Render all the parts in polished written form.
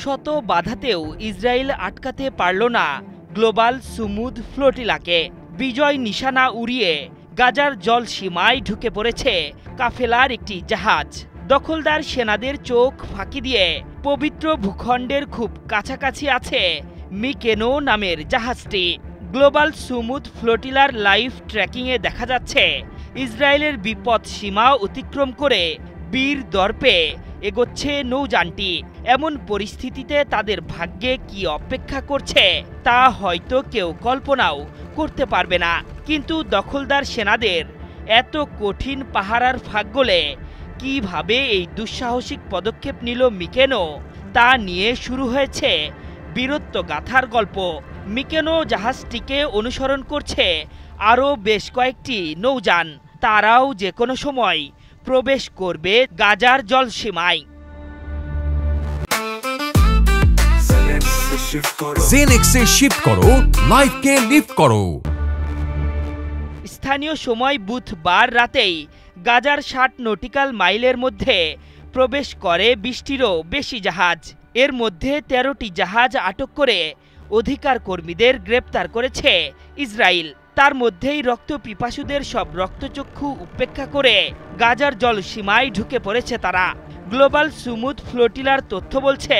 শত বাধাতেও ইসরায়েল আটকাতে পারল না গ্লোবাল সুমুদ ফ্লোটিলাকে। বিজয় নিশানা উড়িয়ে গাজার জল সীমায় ঢুকে পড়েছে কাফেলার একটি জাহাজ। দখলদার সেনাদের চোখ ফাঁকি দিয়ে পবিত্র ভূখণ্ডের খুব কাছাকাছি আছে মিকেনো নামের জাহাজটি। গ্লোবাল সুমুদ ফ্লোটিলার লাইভ ট্র্যাকিংয়ে দেখা যাচ্ছে ইসরায়েলের বিপদ সীমা অতিক্রম করে বীর দর্পে এগোচ্ছে নৌযানটি। এমন পরিস্থিতিতে তাদের ভাগ্যে কি অপেক্ষা করছে তা হয়তো কেউ কল্পনাও করতে পারবে না। কিন্তু দখলদার সেনাদের এত কঠিন পাহারার ফাঁক গলে কিভাবে এই দুঃসাহসিক পদক্ষেপ নিল মিকেনো, তা নিয়ে শুরু হয়েছে বীরত্বগাথার গল্প। মিকেনো জাহাজটিকে অনুসরণ করছে আরও বেশ কয়েকটি নৌযান। তারাও যে কোনো সময় প্রবেশ করবে গাজার জলসীমায়। জেনেক্সে শিফট করো, লাইফকে লিফট করো। স্থানীয় সময় বুধবার রাতেই গাজার ৬০ নটিক্যাল মাইলের মধ্যে প্রবেশ করে ২০টিরও বেশি জাহাজ। এর মধ্যে ১৩টি জাহাজ আটক করে অধিকার কর্মীদের গ্রেপ্তার করেছে ইসরায়েল। তার মধ্যেই রক্তপিপাসুদের সব রক্তচক্ষু উপেক্ষা করে গাজার জলসীমায় ঢুকে পড়েছে তারা। গ্লোবাল সুমুদ ফ্লোটিলার তথ্য বলছে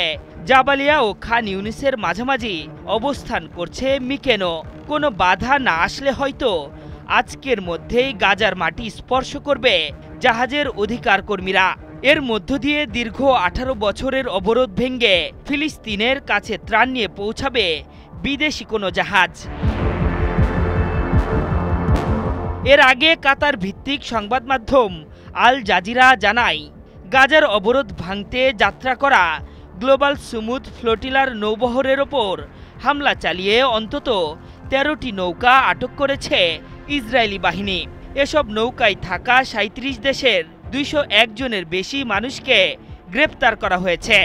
জাবালিয়া ও খান ইউনিসের মাঝামাঝি অবস্থান করছে মিকেনো। কোনো বাধা না আসলে হয়তো আজকের মধ্যেই গাজার মাটি স্পর্শ করবে জাহাজের অধিকার কর্মীরা। এর মধ্য দিয়ে দীর্ঘ ১৮ বছরের অবরোধ ভেঙে ফিলিস্তিনের কাছে ত্রাণ নিয়ে পৌঁছাবে বিদেশি কোনো জাহাজ। এর আগে কাতার ভিত্তিক সংবাদ মাধ্যম আল জাজিরা জানায় গাজার অবরোধ ভাঙতে যাত্রা করা গ্লোবাল সুমুদ ফ্লোটিলার নৌবহরের ওপর হামলা চালিয়ে অন্তত ১৩টি নৌকা আটক করেছে ইসরায়েলি বাহিনী। এসব নৌকায় থাকা ৩৭ দেশের ২০১ জনের বেশি মানুষকে গ্রেপ্তার করা হয়েছে।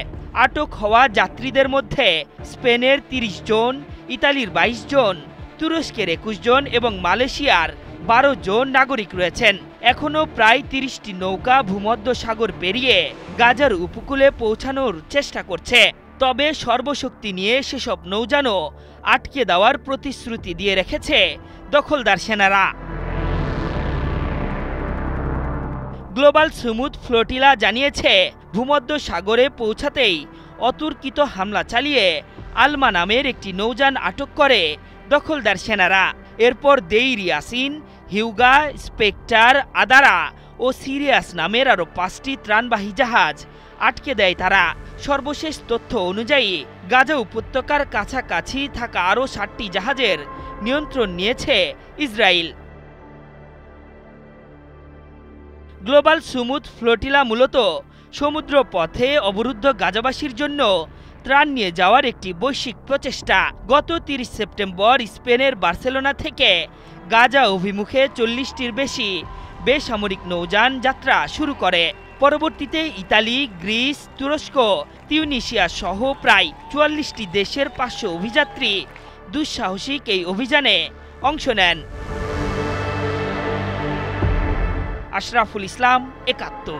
আটক হওয়া যাত্রীদের মধ্যে স্পেনের ৩০ জন, ইতালির ২২ জন, তুরস্কের ২১ জন এবং মালয়েশিয়ার ১২ জন নাগরিক রয়েছেন। এখনও প্রায় ৩০টি নৌকা ভূমধ্য সাগর পেরিয়ে গাজার উপকূলে পৌঁছানোর চেষ্টা করছে। তবে সর্বশক্তি নিয়ে সেসব নৌযানও আটকে দেওয়ার প্রতিশ্রুতি দিয়ে রেখেছে দখলদার সেনারা। গ্লোবাল সুমুদ ফ্লোটিলা জানিয়েছে ভূমধ্য সাগরে পৌঁছাতেই অতর্কিত হামলা চালিয়ে আলমা নামের একটি নৌযান আটক করে দখলদার সেনারা। এরপর দেইর ইয়াসিন, হিউগা, স্পেক্টার, আদারা ও সিরিয়াস নামের আরও ৫টি ত্রাণবাহী জাহাজ আটকে দেয় তারা। সর্বশেষ তথ্য অনুযায়ী গাজা উপত্যকার কাছাকাছি থাকা আরও ৬০টি জাহাজের নিয়ন্ত্রণ নিয়েছে ইসরায়েল। গ্লোবাল সুমুদ ফ্লোটিলা মূলত সমুদ্র পথে অবরুদ্ধ গাজাবাসীর জন্য ত্রাণ নিয়ে যাওয়ার একটি বৈশ্বিক প্রচেষ্টা। গত ৩০ সেপ্টেম্বর স্পেনের বার্সেলোনা থেকে গাজা অভিমুখে ৪০টির বেশি বেসামরিক নৌযান যাত্রা শুরু করে। পরবর্তীতে ইতালি, গ্রিস, তুরস্ক, তিউনিসিয়া সহ প্রায় ৪৪টি দেশের ৫০০ অভিযাত্রী দুঃসাহসিক এই অভিযানে অংশ নেন। আশরাফুল ইসলাম, ৭১।